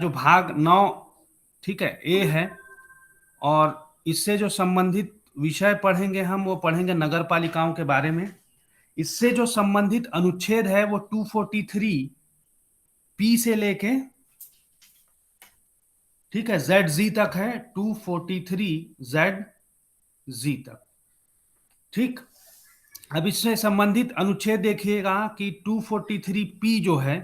जो भाग 9, ठीक है, ए है। और इससे जो संबंधित विषय पढ़ेंगे हम, वो पढ़ेंगे नगर पालिकाओं के बारे में। इससे जो संबंधित अनुच्छेद है वो 243 पी से लेके, ठीक है, जेड जी तक है। 243 जेड जी तक, ठीक। अब इससे संबंधित अनुच्छेद देखिएगा कि 243 पी जो है,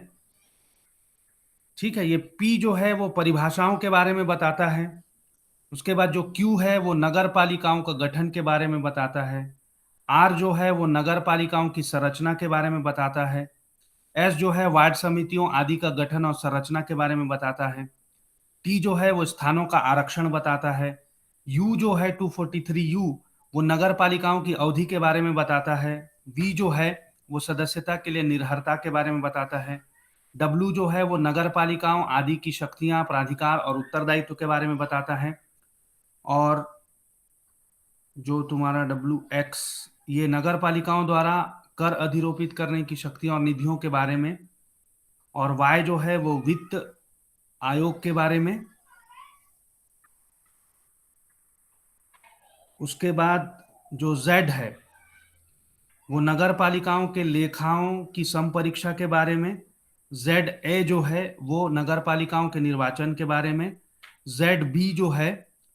ठीक है, ये पी जो है वो परिभाषाओं के बारे में बताता है। उसके बाद जो क्यू है वो नगर पालिकाओं का गठन के बारे में बताता है। आर जो है वो नगर पालिकाओं की संरचना के बारे में बताता है। एस जो है वार्ड समितियों आदि का गठन और संरचना के बारे में बताता है। टी जो है वो स्थानों का आरक्षण बताता है। यू जो है 243 यू वो नगर पालिकाओं की अवधि के बारे में बताता है। वी जो है वो सदस्यता के लिए निर्भरता के बारे में बताता है। डब्ल्यू जो है वो नगर पालिकाओं आदि की शक्तियां, प्राधिकार और उत्तरदायित्व के बारे में बताता है। और जो तुम्हारा डब्ल्यू एक्स, ये नगर पालिकाओं द्वारा कर अधिरोपित करने की शक्तियां और निधियों के बारे में। और वाई जो है वो वित्त आयोग के बारे में। उसके बाद जो जेड है वो नगर पालिकाओं के लेखाओं की संपरीक्षा के बारे में। जेड ए जो है वो नगर पालिकाओं के निर्वाचन के बारे में। जेड बी जो है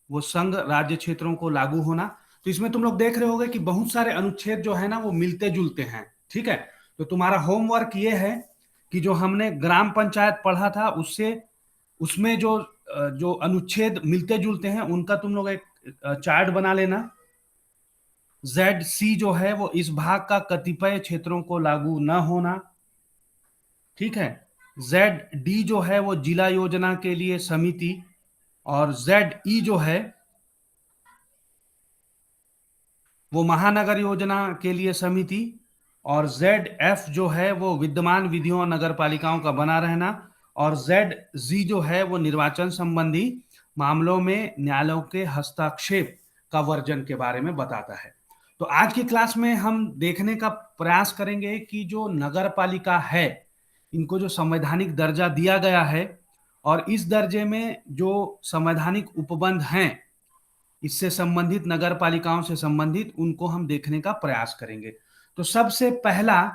वो संघ राज्य क्षेत्रों को लागू होना। तो इसमें तुम लोग देख रहे होगे कि बहुत सारे अनुच्छेद जो है ना वो मिलते जुलते हैं, ठीक है। तो तुम्हारा होमवर्क ये है कि जो हमने ग्राम पंचायत पढ़ा था उससे, उसमें जो जो अनुच्छेद मिलते जुलते हैं उनका तुम लोग एक चार्ट बना लेना। जेड सी जो है वो इस भाग का कतिपय क्षेत्रों को लागू न होना, ठीक है। जेड डी जो है वो जिला योजना के लिए समिति। और जेड ई जो है वो महानगर योजना के लिए समिति। और जेड एफ जो है वो विद्यमान विधियों और नगर पालिकाओं का बना रहना। और जेड जी जो है वो निर्वाचन संबंधी मामलों में न्यायालयों के हस्तक्षेप का वर्जन के बारे में बताता है। तो आज की क्लास में हम देखने का प्रयास करेंगे कि जो नगर पालिका है इनको जो संवैधानिक दर्जा दिया गया है और इस दर्जे में जो संवैधानिक उपबंध हैं इससे संबंधित, नगर पालिकाओं से संबंधित, उनको हम देखने का प्रयास करेंगे। तो सबसे पहला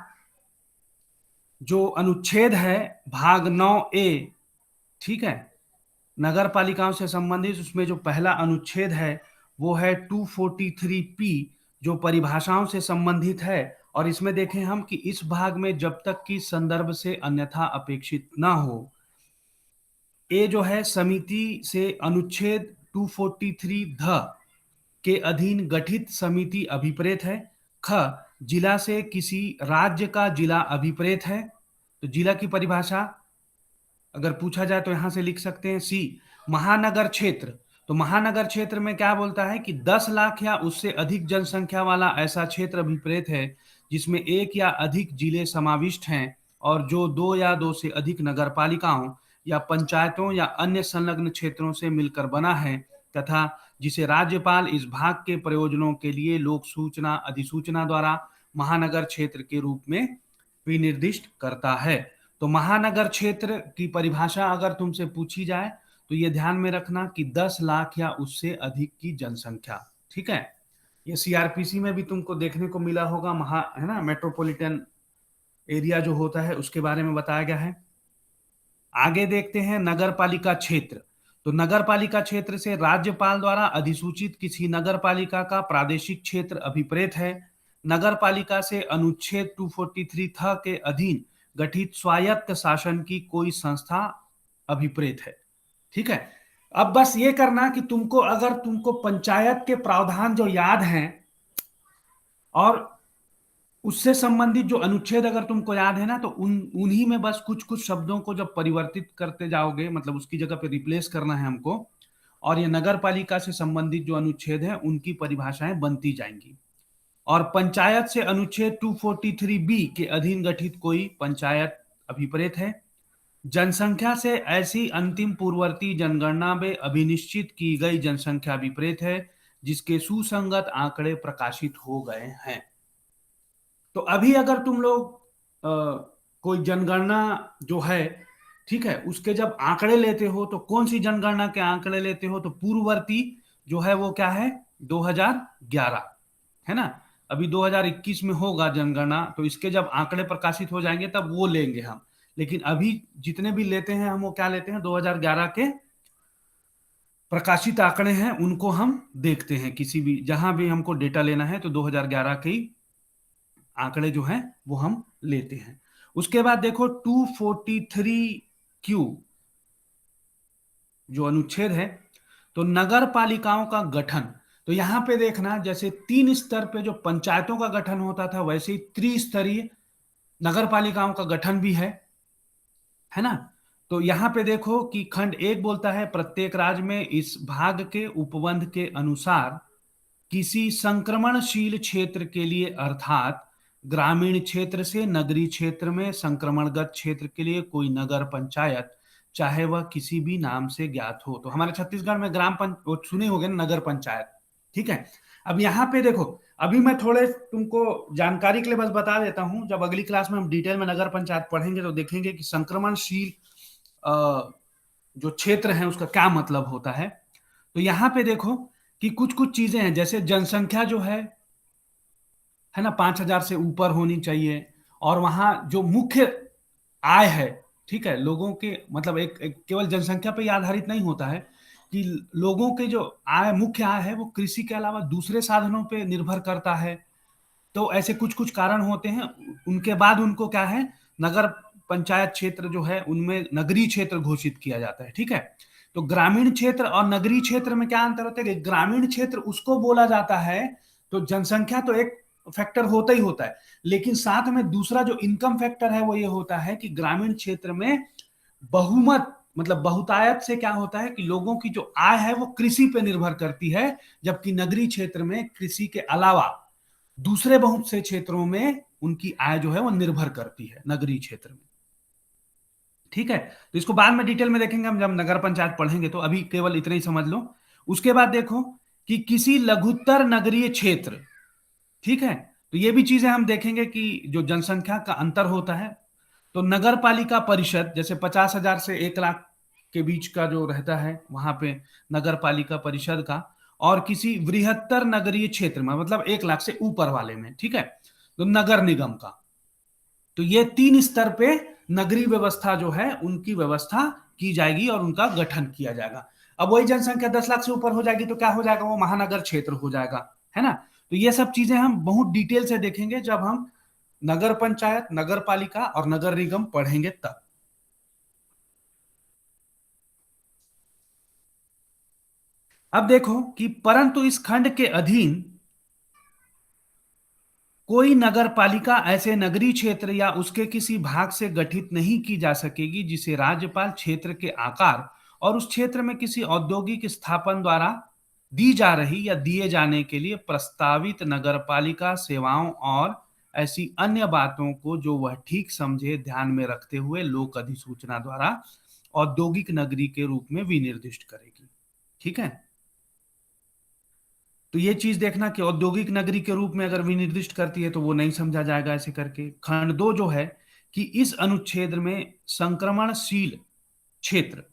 जो अनुच्छेद है भाग 9 ए, ठीक है, नगर पालिकाओं से संबंधित, उसमें जो पहला अनुच्छेद है वो है 243 पी जो परिभाषाओं से संबंधित है। और इसमें देखें हम कि इस भाग में जब तक कि संदर्भ से अन्यथा अपेक्षित ना हो, ए जो है समिति से अनुच्छेद 243 ध के अधीन गठित समिति अभिप्रेत है। ख, जिला से किसी राज्य का जिला अभिप्रेत है। तो जिला की परिभाषा अगर पूछा जाए तो यहां से लिख सकते हैं। सी, महानगर क्षेत्र। तो महानगर क्षेत्र में क्या बोलता है कि 10 लाख या उससे अधिक जनसंख्या वाला ऐसा क्षेत्र अभिप्रेत है जिसमें एक या अधिक जिले समाविष्ट हैं और जो दो या दो से अधिक नगर पालिकाओं या पंचायतों या अन्य संलग्न क्षेत्रों से मिलकर बना है, तथा जिसे राज्यपाल इस भाग के प्रयोजनों के लिए लोक सूचना अधिसूचना द्वारा महानगर क्षेत्र के रूप में विनिर्दिष्ट करता है। तो महानगर क्षेत्र की परिभाषा अगर तुमसे पूछी जाए तो ये ध्यान में रखना कि 10 लाख या उससे अधिक की जनसंख्या, ठीक है। ये सीआरपीसी में भी तुमको देखने को मिला होगा, है ना, मेट्रोपॉलिटन एरिया जो होता है उसके बारे में बताया गया है। आगे देखते हैं नगर पालिका क्षेत्र। तो नगर पालिका क्षेत्र से राज्यपाल द्वारा अधिसूचित किसी नगर पालिका का प्रादेशिक क्षेत्र अभिप्रेत है। नगर पालिका से अनुच्छेद 243 थ के अधीन गठित स्वायत्त शासन की कोई संस्था अभिप्रेत है, ठीक है। अब बस ये करना कि तुमको, अगर तुमको पंचायत के प्रावधान जो याद हैं और उससे संबंधित जो अनुच्छेद अगर तुमको याद है ना, तो उन्हीं में बस कुछ कुछ शब्दों को जब परिवर्तित करते जाओगे, मतलब उसकी जगह पे रिप्लेस करना है हमको, और ये नगर पालिका से संबंधित जो अनुच्छेद है उनकी परिभाषाएं बनती जाएंगी। और पंचायत से अनुच्छेद 243 बी के अधीन गठित कोई पंचायत अभिप्रेत है। जनसंख्या से ऐसी अंतिम पूर्ववर्ती जनगणना में अभिनिश्चित की गई जनसंख्या अभिप्रेत है जिसके सुसंगत आंकड़े प्रकाशित हो गए हैं। तो अभी अगर तुम लोग कोई जनगणना जो है ठीक है, उसके जब आंकड़े लेते हो तो कौन सी जनगणना के आंकड़े लेते हो, तो पूर्ववर्ती जो है वो क्या है, 2011, है ना। अभी 2021 में होगा जनगणना, तो इसके जब आंकड़े प्रकाशित हो जाएंगे तब वो लेंगे हम। लेकिन अभी जितने भी लेते हैं हम वो क्या लेते हैं, 2011 के प्रकाशित आंकड़े हैं उनको हम देखते हैं। किसी भी जहां भी हमको डेटा लेना है तो 2011 के ही आंकड़े जो हैं वो हम लेते हैं। उसके बाद देखो 243 क्यू जो अनुच्छेद है, तो नगर पालिकाओं का गठन। तो यहां पे देखना, जैसे 3 स्तर पे जो पंचायतों का गठन होता था, वैसे ही त्रिस्तरीय नगर पालिकाओं का गठन भी है ना। तो यहां पे देखो कि खंड 1 बोलता है प्रत्येक राज्य में इस भाग के उपबंध के अनुसार किसी संक्रमणशील क्षेत्र के लिए, अर्थात ग्रामीण क्षेत्र से नगरीय क्षेत्र में संक्रमणगत क्षेत्र के लिए कोई नगर पंचायत, चाहे वह किसी भी नाम से ज्ञात हो। तो हमारे छत्तीसगढ़ में वो सुने होंगे ना, नगर पंचायत। ठीक है, अब यहाँ पे देखो, अभी मैं थोड़े तुमको जानकारी के लिए बस बता देता हूं, जब अगली क्लास में हम डिटेल में नगर पंचायत पढ़ेंगे तो देखेंगे कि संक्रमणशील जो क्षेत्र है उसका क्या मतलब होता है। तो यहाँ पे देखो कि कुछ कुछ चीजें हैं, जैसे जनसंख्या जो है ना, 5,000 से ऊपर होनी चाहिए। और वहां जो मुख्य आय है, ठीक है, लोगों के मतलब एक केवल जनसंख्या पे ही आधारित नहीं होता है, कि लोगों के जो आय, मुख्य आय है, वो कृषि के अलावा दूसरे साधनों पे निर्भर करता है। तो ऐसे कुछ कुछ कारण होते हैं, उनके बाद उनको क्या है, नगर पंचायत क्षेत्र जो है उनमें नगरीय क्षेत्र घोषित किया जाता है। ठीक है, तो ग्रामीण क्षेत्र और नगरीय क्षेत्र में क्या अंतर होता है कि ग्रामीण क्षेत्र उसको बोला जाता है, तो जनसंख्या तो एक फैक्टर होता ही होता है, लेकिन साथ में दूसरा जो इनकम फैक्टर है वो ये होता है कि ग्रामीण क्षेत्र में बहुमत, मतलब बहुतायत से क्या होता है कि लोगों की जो आय है वो कृषि पे निर्भर करती है, जबकि नगरीय क्षेत्र में कृषि के अलावा दूसरे बहुत से क्षेत्रों में उनकी आय जो है वो निर्भर करती है नगरीय क्षेत्र में। ठीक है, तो इसको बाद में डिटेल में देखेंगे हम जब नगर पंचायत पढ़ेंगे, तो अभी केवल इतना ही समझ लो। उसके बाद देखो कि किसी लघुत्तर नगरीय क्षेत्र, ठीक है, तो ये भी चीजें हम देखेंगे कि जो जनसंख्या का अंतर होता है, तो नगर पालिका परिषद जैसे 50,000 से 1 लाख के बीच का जो रहता है वहां पे नगर पालिका परिषद का, और किसी वृहत्तर नगरीय क्षेत्र में मतलब 1 लाख से ऊपर वाले में, ठीक है, तो नगर निगम का। तो ये 3 स्तर पे नगरीय व्यवस्था जो है उनकी व्यवस्था की जाएगी और उनका गठन किया जाएगा। अब वही जनसंख्या 10 लाख से ऊपर हो जाएगी तो क्या हो जाएगा, वो महानगर क्षेत्र हो जाएगा, है ना। तो ये सब चीजें हम बहुत डिटेल से देखेंगे जब हम नगर पंचायत, नगर पालिका और नगर निगम पढ़ेंगे तब। अब देखो कि परंतु इस खंड के अधीन कोई नगर पालिका ऐसे नगरीय क्षेत्र या उसके किसी भाग से गठित नहीं की जा सकेगी जिसे राज्यपाल क्षेत्र के आकार और उस क्षेत्र में किसी औद्योगिक स्थापन द्वारा दी जा रही या दिए जाने के लिए प्रस्तावित नगरपालिका सेवाओं और ऐसी अन्य बातों को जो वह ठीक समझे ध्यान में रखते हुए लोक अधिसूचना द्वारा औद्योगिक नगरी के रूप में विनिर्दिष्ट करेगी। ठीक है, तो ये चीज देखना कि औद्योगिक नगरी के रूप में अगर विनिर्दिष्ट करती है तो वो नहीं समझा जाएगा ऐसे करके। खंड 2 जो है कि इस अनुच्छेद में संक्रमणशील क्षेत्र,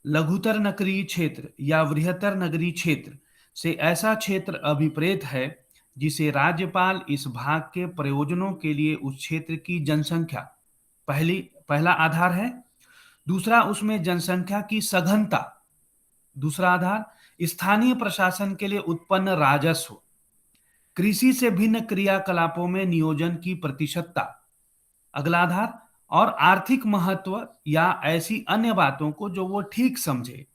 लघुतर नगरीय क्षेत्र या वृहत्तर नगरीय क्षेत्र से ऐसा क्षेत्र अभिप्रेत है जिसे राज्यपाल इस भाग के प्रयोजनों के लिए उस क्षेत्र की जनसंख्या, पहला आधार है। दूसरा, उसमें जनसंख्या की सघनता, दूसरा आधार। स्थानीय प्रशासन के लिए उत्पन्न राजस्व, कृषि से भिन्न क्रियाकलापों में नियोजन की प्रतिशतता, अगला आधार। और आर्थिक महत्व या ऐसी अन्य बातों को जो वो ठीक समझे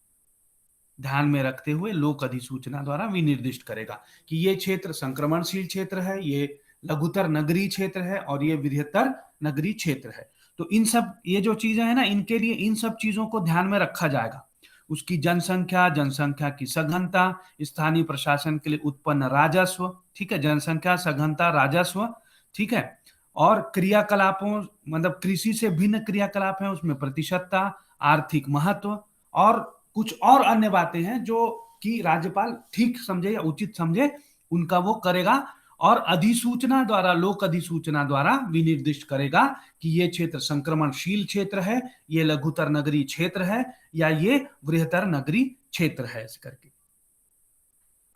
ध्यान में रखते हुए लोक अधिसूचना द्वारा विनिर्दिष्ट करेगा कि ये क्षेत्र संक्रमणशील क्षेत्र है, ये लघुतर नगरीय क्षेत्र है और ये वृहत्तर नगरीय क्षेत्र है। तो इन सब ये जो चीजें हैं ना, इनके लिए इन सब चीजों को ध्यान में रखा जाएगा। उसकी जनसंख्या, जनसंख्या की सघनता, स्थानीय प्रशासन के लिए उत्पन्न राजस्व, ठीक है, जनसंख्या, सघनता, राजस्व, ठीक है, और क्रियाकलापों मतलब कृषि से भिन्न क्रियाकलाप है उसमें प्रतिशतता, आर्थिक महत्व और कुछ और अन्य बातें हैं जो कि राज्यपाल ठीक समझे या उचित समझे उनका वो करेगा। और अधिसूचना द्वारा, लोक अधिसूचना द्वारा विनिर्दिष्ट करेगा कि ये क्षेत्र संक्रमणशील क्षेत्र है, ये लघुतर नगरीय क्षेत्र है, या ये बृहत्तर नगरीय क्षेत्र है, इस करके।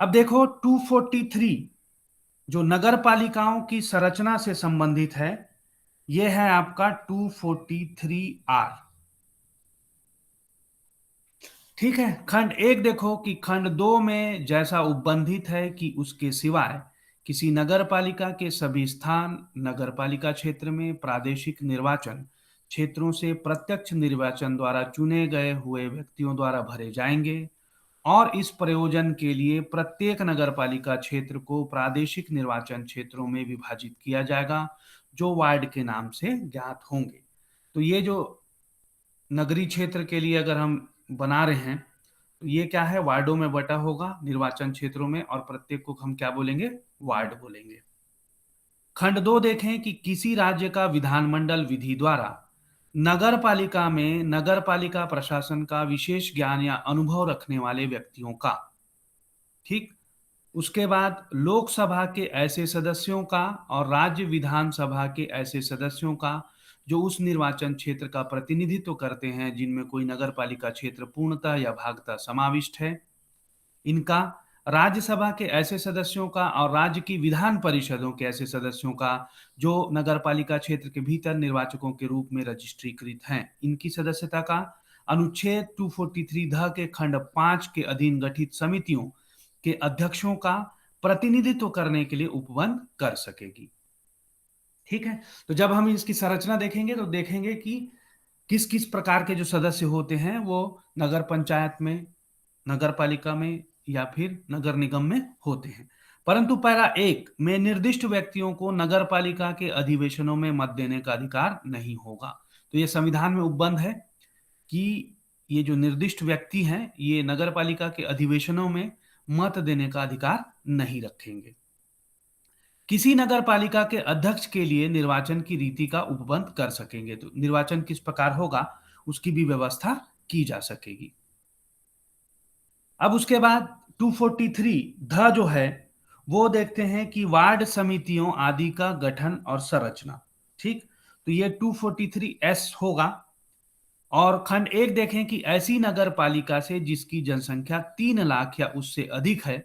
अब देखो 243 जो नगर पालिकाओं की संरचना से संबंधित है, यह है आपका 243R। ठीक है। खंड 1 देखो कि खंड 2 में जैसा उपबंधित है कि उसके सिवाय किसी नगर पालिका के सभी स्थान नगर पालिका क्षेत्र में प्रादेशिक निर्वाचन क्षेत्रों से प्रत्यक्ष निर्वाचन द्वारा चुने गए हुए व्यक्तियों द्वारा भरे जाएंगे, और इस प्रयोजन के लिए प्रत्येक नगर पालिका क्षेत्र को प्रादेशिक निर्वाचन क्षेत्रों में विभाजित किया जाएगा, जो वार्ड के नाम से ज्ञात होंगे। तो ये जो नगरीय क्षेत्र के लिए अगर हम बना रहे हैं, तो ये क्या है, वार्डों में बटा होगा निर्वाचन क्षेत्रों में, और प्रत्येक को हम क्या बोलेंगे, वार्ड बोलेंगे। खंड 2 देखें कि किसी राज्य का विधानमंडल विधि द्वारा नगर पालिका में नगर पालिका प्रशासन का विशेष ज्ञान या अनुभव रखने वाले व्यक्तियों का, ठीक, उसके बाद लोकसभा के ऐसे सदस्यों का और राज्य विधानसभा के ऐसे सदस्यों का जो उस निर्वाचन क्षेत्र का प्रतिनिधित्व करते हैं जिनमें कोई नगर पालिका क्षेत्र पूर्णतः या भागतः समाविष्ट है, इनका, राज्यसभा के ऐसे सदस्यों का और राज्य की विधान परिषदों के ऐसे सदस्यों का जो नगर पालिका क्षेत्र के भीतर निर्वाचकों के रूप में रजिस्ट्रीकृत हैं, इनकी सदस्यता का अनुच्छेद 243 ध के खंड 5 के अधीन गठित समितियों के अध्यक्षों का प्रतिनिधित्व करने के लिए उपबंध कर सकेगी। ठीक है। तो जब हम इसकी संरचना देखेंगे तो देखेंगे कि किस किस प्रकार के जो सदस्य होते हैं वो नगर पंचायत में, नगर पालिका में या फिर नगर निगम में होते हैं। परंतु पैरा 1 में निर्दिष्ट व्यक्तियों को नगर पालिका के अधिवेशनों में मत देने का अधिकार नहीं होगा। तो ये संविधान में उपबंध है कि ये जो निर्दिष्ट व्यक्ति हैं ये नगर पालिका के अधिवेशनों में मत देने का अधिकार नहीं रखेंगे। किसी नगर पालिका के अध्यक्ष के लिए निर्वाचन की रीति का उपबंध कर सकेंगे। तो निर्वाचन किस प्रकार होगा उसकी भी व्यवस्था की जा सकेगी। अब उसके बाद 243 ध जो है वो देखते हैं कि वार्ड समितियों आदि का गठन और संरचना। ठीक, तो ये 243S होगा। और खंड 1 देखें कि ऐसी नगर पालिका से जिसकी जनसंख्या 3 लाख या उससे अधिक है,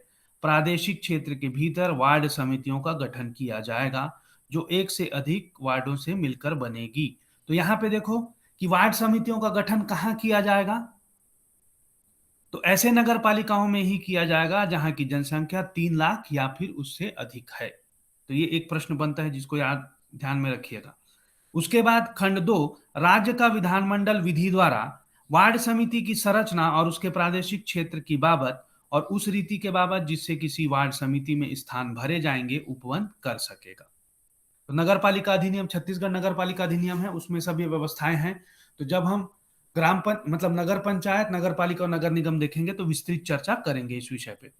प्रादेशिक क्षेत्र के भीतर वार्ड समितियों का गठन किया जाएगा जो एक से अधिक वार्डों से मिलकर बनेगी। तो यहां पे देखो कि वार्ड समितियों का गठन कहां किया जाएगा, तो ऐसे नगर पालिकाओं में ही किया जाएगा जहां की जनसंख्या 3 लाख या फिर उससे अधिक है। तो ये एक प्रश्न बनता है जिसको याद ध्यान में रखिएगा। उसके बाद खंड 2 राज्य का विधानमंडल विधि द्वारा वार्ड समिति की संरचना और उसके प्रादेशिक क्षेत्र की बाबत और उस रीति के बाबत जिससे किसी वार्ड समिति में स्थान भरे जाएंगे उपबंध कर सकेगा। तो नगर पालिका अधिनियम, छत्तीसगढ़ नगर पालिका अधिनियम है, उसमें सभी व्यवस्थाएं हैं। तो जब हम मतलब नगर पंचायत, नगर पालिका और नगर निगम देखेंगे तो विस्तृत चर्चा करेंगे इस विषय पे।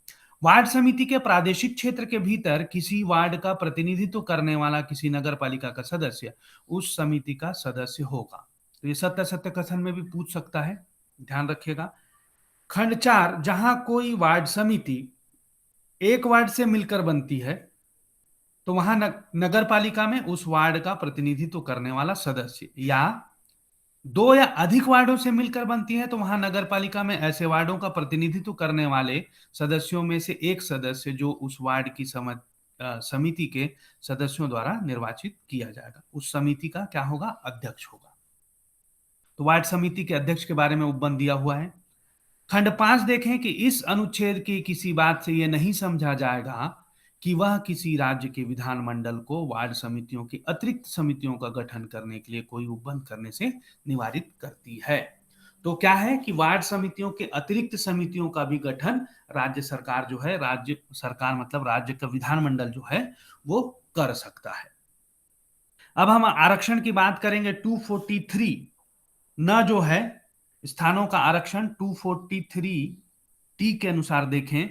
वार्ड समिति के प्रादेशिक क्षेत्र के भीतर किसी वार्ड का प्रतिनिधित्व करने वाला किसी नगर पालिका का सदस्य उस समिति का सदस्य होगा। तो ये सत्य सत्य कथन में भी पूछ सकता है, ध्यान रखिएगा। खंड 4 जहां कोई वार्ड समिति एक वार्ड से मिलकर बनती है तो वहां नगर पालिका में उस वार्ड का प्रतिनिधित्व करने वाला सदस्य, या 2 या अधिक वार्डों से मिलकर बनती है तो वहां नगर पालिका में ऐसे वार्डों का प्रतिनिधित्व करने वाले सदस्यों में से एक सदस्य जो उस वार्ड की समिति के सदस्यों द्वारा निर्वाचित किया जाएगा, उस समिति का क्या होगा, अध्यक्ष होगा। तो वार्ड समिति के अध्यक्ष के बारे में उपबंध दिया हुआ है। खंड 5 देखें कि इस अनुच्छेद की किसी बात से यह नहीं समझा जाएगा कि वह किसी राज्य के विधानमंडल को वार्ड समितियों की अतिरिक्त समितियों का गठन करने के लिए कोई उपबंध करने से निवारित करती है। तो क्या है कि वार्ड समितियों के अतिरिक्त समितियों का भी गठन राज्य सरकार जो है, राज्य सरकार मतलब राज्य का विधानमंडल जो है वो कर सकता है। अब हम आरक्षण की बात करेंगे। 243 न जो है स्थानों का आरक्षण 243 टी के अनुसार देखें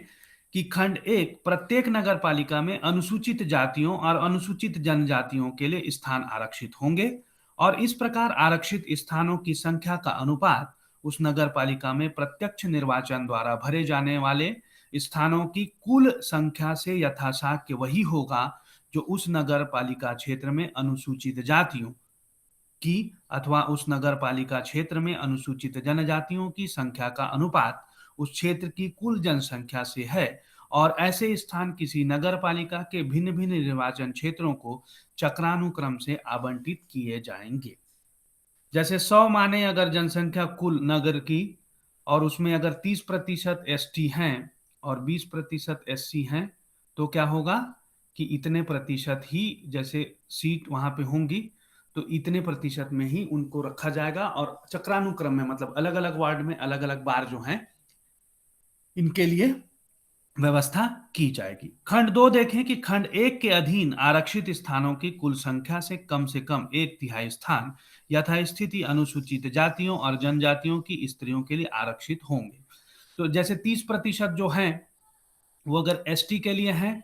कि खंड 1 प्रत्येक नगर पालिका में अनुसूचित जातियों और अनुसूचित जनजातियों के लिए स्थान आरक्षित होंगे और इस प्रकार आरक्षित स्थानों की संख्या का अनुपात उस नगर पालिका में प्रत्यक्ष निर्वाचन द्वारा भरे जाने वाले स्थानों की कुल संख्या से यथाशाक्य वही होगा जो उस नगर पालिका क्षेत्र में अनुसूचित जातियों की अथवा उस नगर पालिका क्षेत्र में अनुसूचित जनजातियों की संख्या का अनुपात उस क्षेत्र की कुल जनसंख्या से है, और ऐसे स्थान किसी नगर पालिका के भिन्न भिन्न निर्वाचन क्षेत्रों को चक्रानुक्रम से आवंटित किए जाएंगे। जैसे 100 माने अगर जनसंख्या कुल नगर की, और उसमें अगर 30% एसटी हैं और 20% एससी हैं, तो क्या होगा कि इतने प्रतिशत ही जैसे सीट वहां पे होंगी, तो इतने प्रतिशत में ही उनको रखा जाएगा, और चक्रानुक्रम में मतलब अलग अलग वार्ड में अलग अलग बार जो हैं इनके लिए व्यवस्था की जाएगी। खंड 2 देखें कि खंड 1 के अधीन आरक्षित स्थानों की कुल संख्या से कम 1/3 स्थान यथास्थिति अनुसूचित जातियों और जनजातियों की स्त्रियों के लिए आरक्षित होंगे। तो जैसे 30% जो हैं वो अगर एसटी के लिए हैं,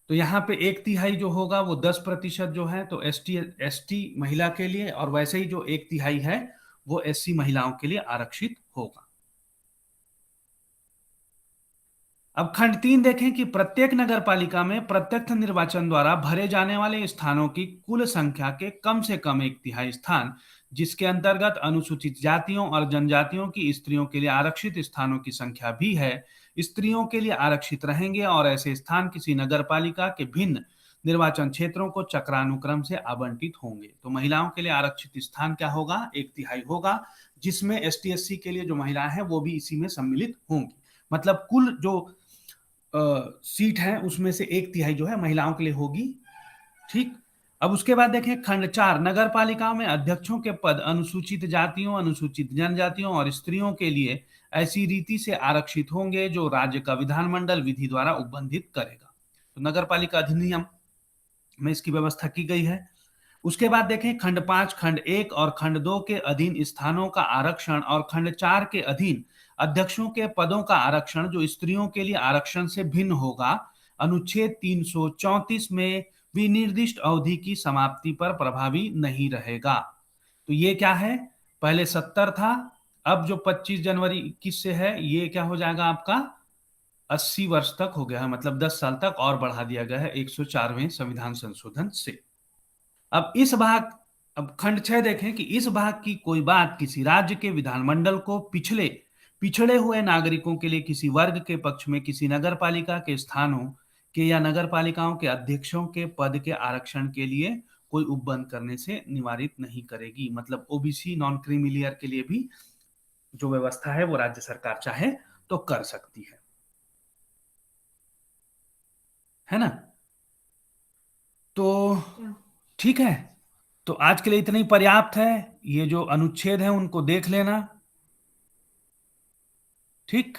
तो यहाँ पे 1/3 जो होगा वो 10% जो है तो एसटी महिला के लिए, और वैसे ही जो 1/3 है वो एससी महिलाओं के लिए आरक्षित होगा। अब खंड 3 देखें कि प्रत्येक नगर पालिका में प्रत्यक्ष निर्वाचन द्वारा भरे जाने वाले स्थानों की कुल संख्या के कम से कम 1/3 स्थान जिसके अंतर्गत अनुसूचित जातियों और जनजातियों की स्त्रियों के लिए आरक्षित स्थानों की संख्या भी है, स्त्रियों के लिए आरक्षित रहेंगे, और ऐसे स्थान किसी नगर पालिका के भिन्न निर्वाचन क्षेत्रों को चक्रानुक्रम से आवंटित होंगे। तो महिलाओं के लिए आरक्षित स्थान क्या होगा? 1/3 होगा, जिसमें एसटी एससी के लिए जो महिलाएं हैं वो भी इसी में सम्मिलित होंगी। मतलब कुल जो सीट है उसमें से 1/3 जो है महिलाओं के लिए होगी। ठीक। अब उसके बाद देखें खंड 4, नगर पालिकाओं में अध्यक्षों के पद अनुसूचित जातियों, अनुसूचित जनजातियों और स्त्रियों के लिए ऐसी रीति से आरक्षित होंगे जो राज्य का विधानमंडल विधि द्वारा उपबंधित करेगा। तो नगर पालिका अधिनियम में इसकी व्यवस्था की गई है। उसके बाद देखें खंड 5, खंड 1 और खंड 2 के अधीन स्थानों का आरक्षण और खंड 4 के अधीन अध्यक्षों के पदों का आरक्षण जो स्त्रियों के लिए आरक्षण से भिन्न होगा, अनुच्छेद 334 में विनिर्दिष्ट अवधि की समाप्ति पर प्रभावी नहीं रहेगा। तो ये क्या है? पहले 70 था, अब जो 25 जनवरी 21 से है ये क्या हो जाएगा आपका 80 वर्ष तक हो गया है, मतलब 10 साल तक और बढ़ा दिया गया है 104वें संविधान संशोधन से। अब खंड 6 देखें कि इस भाग की कोई बात किसी राज्य के विधानमंडल को पिछड़े हुए नागरिकों के लिए किसी वर्ग के पक्ष में किसी नगर पालिका के स्थानों के या नगर पालिकाओं के अध्यक्षों के पद के आरक्षण के लिए कोई उपबंध करने से निवारित नहीं करेगी। मतलब ओबीसी नॉन क्रीमिलियर के लिए भी जो व्यवस्था है वो राज्य सरकार चाहे तो कर सकती है ना? तो ठीक है, तो आज के लिए इतना ही पर्याप्त है। ये जो अनुच्छेद है उनको देख लेना। ठीक।